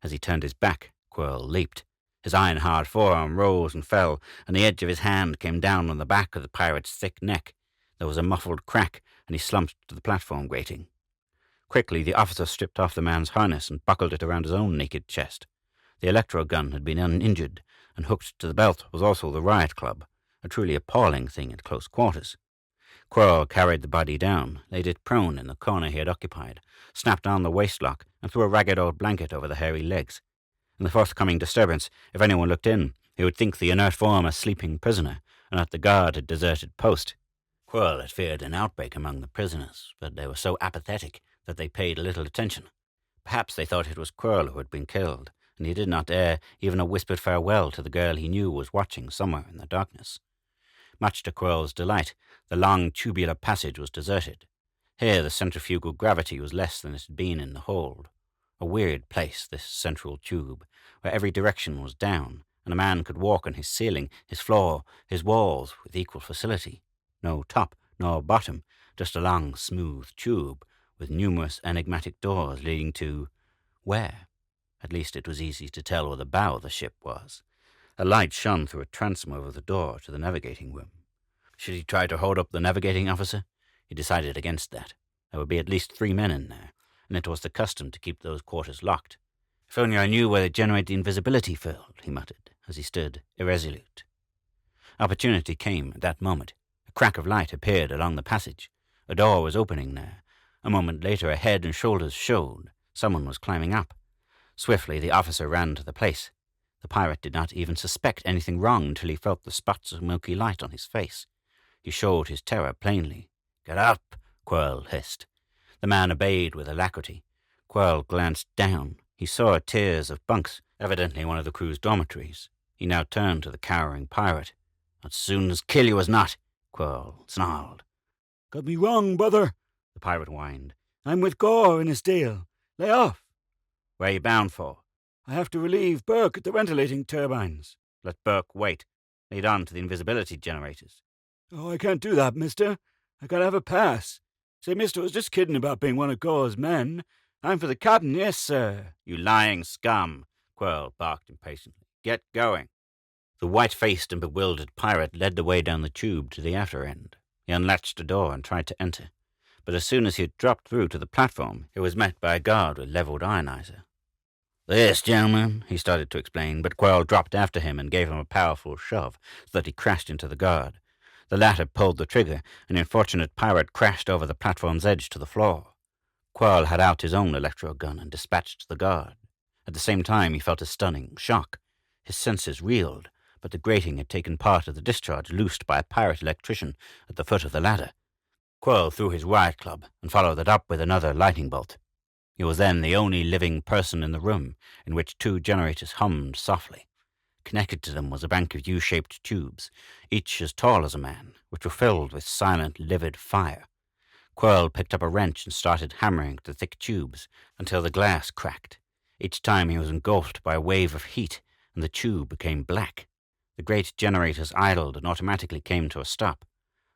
As he turned his back, Quirl leaped. His iron-hard forearm rose and fell, and the edge of his hand came down on the back of the pirate's thick neck. There was a muffled crack, and he slumped to the platform grating. Quickly, the officer stripped off the man's harness and buckled it around his own naked chest. The electro-gun had been uninjured, and hooked to the belt was also the riot club, a truly appalling thing at close quarters. Quirl carried the body down, laid it prone in the corner he had occupied, snapped on the waistlock, and threw a ragged old blanket over the hairy legs. In the forthcoming disturbance, if anyone looked in, he would think the inert form a sleeping prisoner, and that the guard had deserted post. Quirl had feared an outbreak among the prisoners, but they were so apathetic that they paid little attention. Perhaps they thought it was Quirl who had been killed, and he did not dare even a whispered farewell to the girl he knew was watching somewhere in the darkness. Much to Quirl's delight, the long tubular passage was deserted. Here the centrifugal gravity was less than it had been in the hold. A weird place, this central tube, where every direction was down, and a man could walk on his ceiling, his floor, his walls with equal facility. No top nor bottom, just a long, smooth tube, with numerous enigmatic doors leading to... where? At least it was easy to tell where the bow of the ship was. A light shone through a transom over the door to the navigating room. Should he try to hold up the navigating officer? He decided against that. There would be at least 3 men in there, and it was the custom to keep those quarters locked. If only I knew where to generate the invisibility field, he muttered, as he stood irresolute. Opportunity came at that moment. A crack of light appeared along the passage. A door was opening there. A moment later a head and shoulders showed. Someone was climbing up. Swiftly the officer ran to the place. The pirate did not even suspect anything wrong until he felt the spots of milky light on his face. He showed his terror plainly. "Get up!" Quirl hissed. The man obeyed with alacrity. Quirl glanced down. He saw tiers of bunks, evidently one of the crew's dormitories. He now turned to the cowering pirate. "As soon as kill you as not," Quirl snarled. "Got me wrong, brother," the pirate whined. "I'm with Gore in his deal. Lay off." "Where are you bound for?" "I have to relieve Burke at the ventilating turbines." "Let Burke wait. Lead on to the invisibility generators." "Oh, I can't do that, mister. I gotta have a pass. Say, mister, I was just kidding about being one of Gore's men. I'm for the captain, yes, sir." "You lying scum," Quirl barked impatiently. "Get going." The white-faced and bewildered pirate led the way down the tube to the outer end. He unlatched the door and tried to enter. But as soon as he had dropped through to the platform, he was met by a guard with leveled ionizer. "This, gentlemen," he started to explain, but Quirl dropped after him and gave him a powerful shove so that he crashed into the guard. The latter pulled the trigger, and the unfortunate pirate crashed over the platform's edge to the floor. Quirl had out his own electro-gun and dispatched the guard. At the same time, he felt a stunning shock. His senses reeled, but the grating had taken part of the discharge loosed by a pirate electrician at the foot of the ladder. Quirl threw his riot club and followed it up with another lightning bolt. He was then the only living person in the room, in which 2 generators hummed softly. Connected to them was a bank of U-shaped tubes, each as tall as a man, which were filled with silent, livid fire. Quirl picked up a wrench and started hammering the thick tubes until the glass cracked. Each time he was engulfed by a wave of heat, and the tube became black. The great generators idled and automatically came to a stop.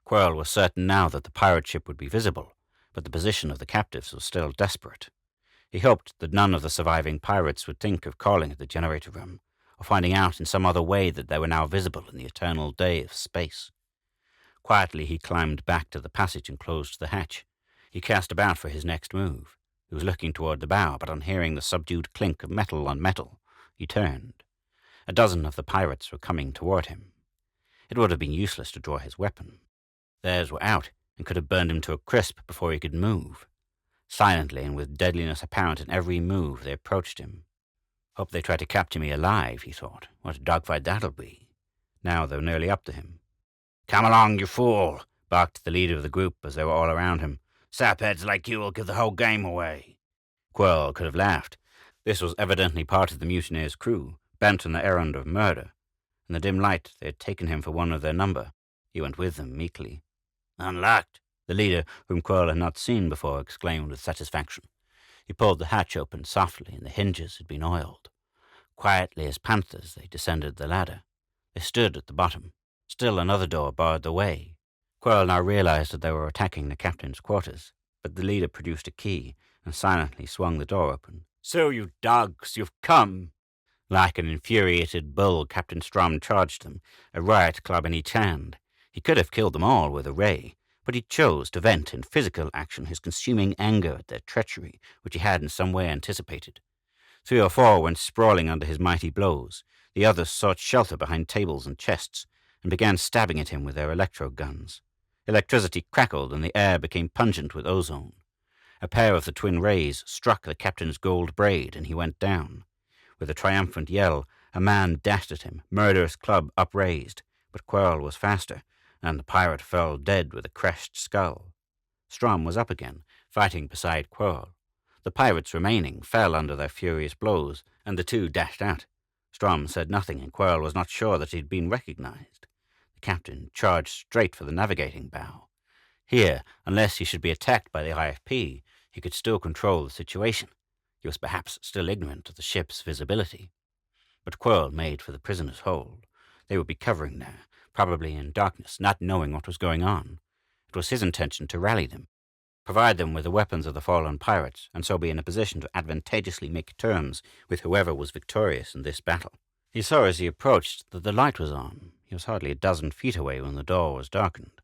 Quirl was certain now that the pirate ship would be visible, but the position of the captives was still desperate. He hoped that none of the surviving pirates would think of calling at the generator room, or finding out in some other way that they were now visible in the eternal day of space. Quietly he climbed back to the passage and closed the hatch. He cast about for his next move. He was looking toward the bow, but on hearing the subdued clink of metal on metal, he turned. A dozen of the pirates were coming toward him. It would have been useless to draw his weapon. Theirs were out, and could have burned him to a crisp before he could move. Silently and with deadliness apparent in every move, they approached him. Hope they try to capture me alive, he thought. What a dogfight that'll be. Now they were nearly up to him. "Come along, you fool!" barked the leader of the group as they were all around him. "Sapheads like you will give the whole game away." Quirl could have laughed. This was evidently part of the mutineers' crew, bent on the errand of murder. In the dim light, they had taken him for one of their number. He went with them meekly. "Unlocked," the leader, whom Quirl had not seen before, exclaimed with satisfaction. He pulled the hatch open softly, and the hinges had been oiled. Quietly as panthers, they descended the ladder. They stood at the bottom. Still another door barred the way. Quirl now realized that they were attacking the captain's quarters, but the leader produced a key and silently swung the door open. "So, you dogs, you've come!" Like an infuriated bull, Captain Strum charged them, a riot club in each hand. He could have killed them all with a ray, but he chose to vent in physical action his consuming anger at their treachery, which he had in some way anticipated. 3 or 4 went sprawling under his mighty blows. The others sought shelter behind tables and chests, and began stabbing at him with their electro guns. Electricity crackled, and the air became pungent with ozone. A pair of the twin rays struck the captain's gold braid, and he went down. With a triumphant yell, a man dashed at him, murderous club upraised, but Quirl was faster, and the pirate fell dead with a crushed skull. Strum was up again, fighting beside Quirl. The pirates remaining fell under their furious blows, and the two dashed out. Strum said nothing, and Quirl was not sure that he had been recognized. The captain charged straight for the navigating bow. Here, unless he should be attacked by the IFP, he could still control the situation. He was perhaps still ignorant of the ship's visibility. But Quirl made for the prisoner's hold. They would be covering there, probably in darkness, not knowing what was going on. It was his intention to rally them, provide them with the weapons of the fallen pirates, and so be in a position to advantageously make terms with whoever was victorious in this battle. He saw as he approached that the light was on. He was hardly a dozen feet away when the door was darkened.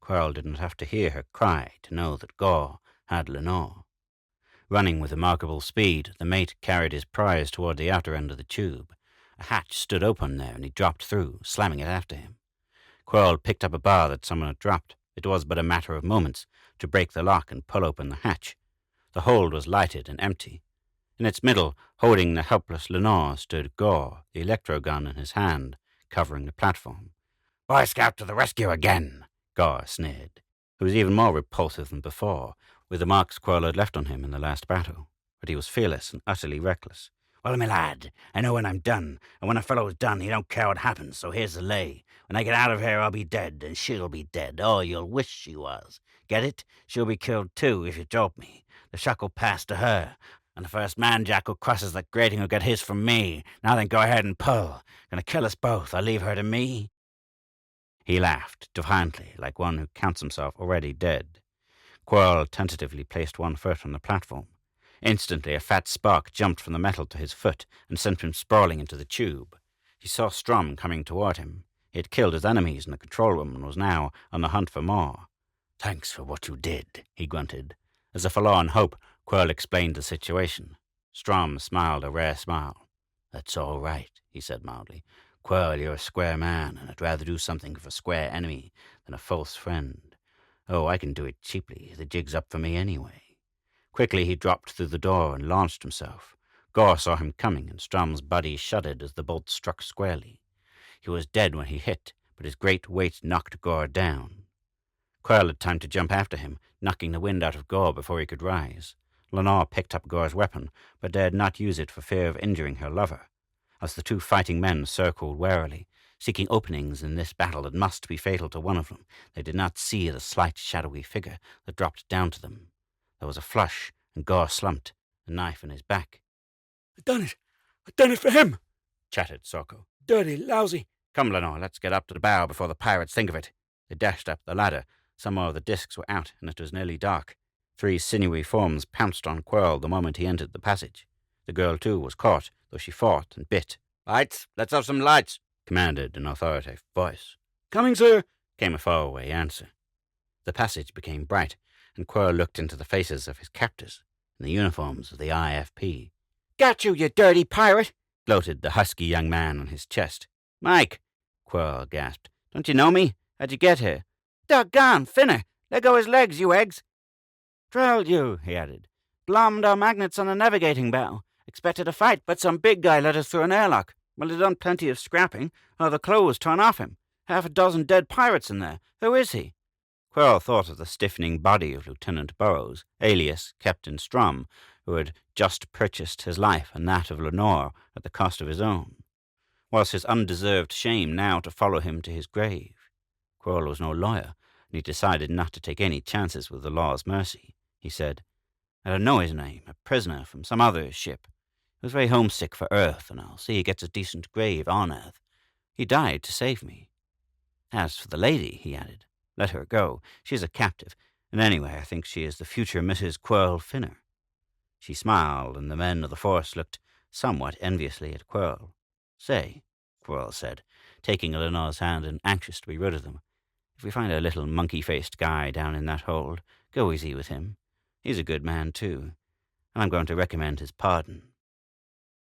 Quirl did not have to hear her cry to know that Gore had Lenore. Running with remarkable speed, the mate carried his prize toward the outer end of the tube. A hatch stood open there, and he dropped through, slamming it after him. Quirl picked up a bar that someone had dropped. It was but a matter of moments to break the lock and pull open the hatch. The hold was lighted and empty. In its middle, holding the helpless Lenore, stood Gore, the electro-gun in his hand, covering the platform. "Boy Scout to the rescue again!" Gore sneered. He was even more repulsive than before, with the marks Quirl had left on him in the last battle. But he was fearless and utterly reckless. "Well, my lad, I know when I'm done, and when a fellow's done, he don't care what happens, so here's the lay. When I get out of here, I'll be dead, and she'll be dead. Oh, you'll wish she was. Get it? She'll be killed too, if you jolt me. The shock will pass to her, and the first man-jack who crosses that grating will get his from me. Now then, go ahead and pull. Gonna kill us both. I'll leave her to me." He laughed, defiantly, like one who counts himself already dead. Quirl tentatively placed one foot on the platform. Instantly, a fat spark jumped from the metal to his foot and sent him sprawling into the tube. He saw Strum coming toward him. He had killed his enemies in the control room and was now on the hunt for more. "Thanks for what you did," he grunted. As a forlorn hope, Quirl explained the situation. Strum smiled a rare smile. "That's all right," he said mildly. "Quirl, you're a square man, and I'd rather do something for a square enemy than a false friend. Oh, I can do it cheaply. The jig's up for me anyway." Quickly he dropped through the door and launched himself. Gore saw him coming, and Strum's body shuddered as the bolt struck squarely. He was dead when he hit, but his great weight knocked Gore down. Quirl had time to jump after him, knocking the wind out of Gore before he could rise. Lenore picked up Gore's weapon, but dared not use it for fear of injuring her lover. as the two fighting men circled warily, seeking openings in this battle that must be fatal to one of them. They did not see the slight shadowy figure that dropped down to them. There was a flush, and Gore slumped, a knife in his back. "I done it! I done it for him!" chattered Socko. "Dirty, lousy!" "Come, Lenore, let's get up to the bow before the pirates think of it." They dashed up the ladder. Some more of the discs were out, and it was nearly dark. 3 sinewy forms pounced on Quirl the moment he entered the passage. The girl, too, was caught, though she fought and bit. "Lights! Let's have some lights!" commanded an authoritative voice. "Coming, sir!" came a faraway answer. The passage became bright, and Quirl looked into the faces of his captors in the uniforms of the IFP. "Got you, you dirty pirate!" gloated the husky young man on his chest. "Mike!" Quirl gasped. "Don't you know me? How'd you get here?" "Doggone, Finner! Let go his legs, you eggs!" "Drilled you," he added. "Glommed our magnets on the navigating bow. Expected a fight, but some big guy let us through an airlock. Well, he done plenty of scrapping, or the clothes torn off him. 6 dead pirates in there. Who is he?" Quirl thought of the stiffening body of Lieutenant Burrows, alias Captain Strum, who had just purchased his life and that of Lenore at the cost of his own. Was his undeserved shame now to follow him to his grave? Quirl was no lawyer, and he decided not to take any chances with the law's mercy. He said, "I don't know his name, a prisoner from some other ship. He was very homesick for Earth, and I'll see he gets a decent grave on Earth. He died to save me. As for the lady," he added, "let her go. She is a captive, and anyway I think she is the future Mrs. Quirl Finner." She smiled, and the men of the force looked somewhat enviously at Quirl. "Say," Quirl said, taking Lenore's hand and anxious to be rid of them, "if we find a little monkey-faced guy down in that hold, go easy with him. He's a good man, too, and I'm going to recommend his pardon."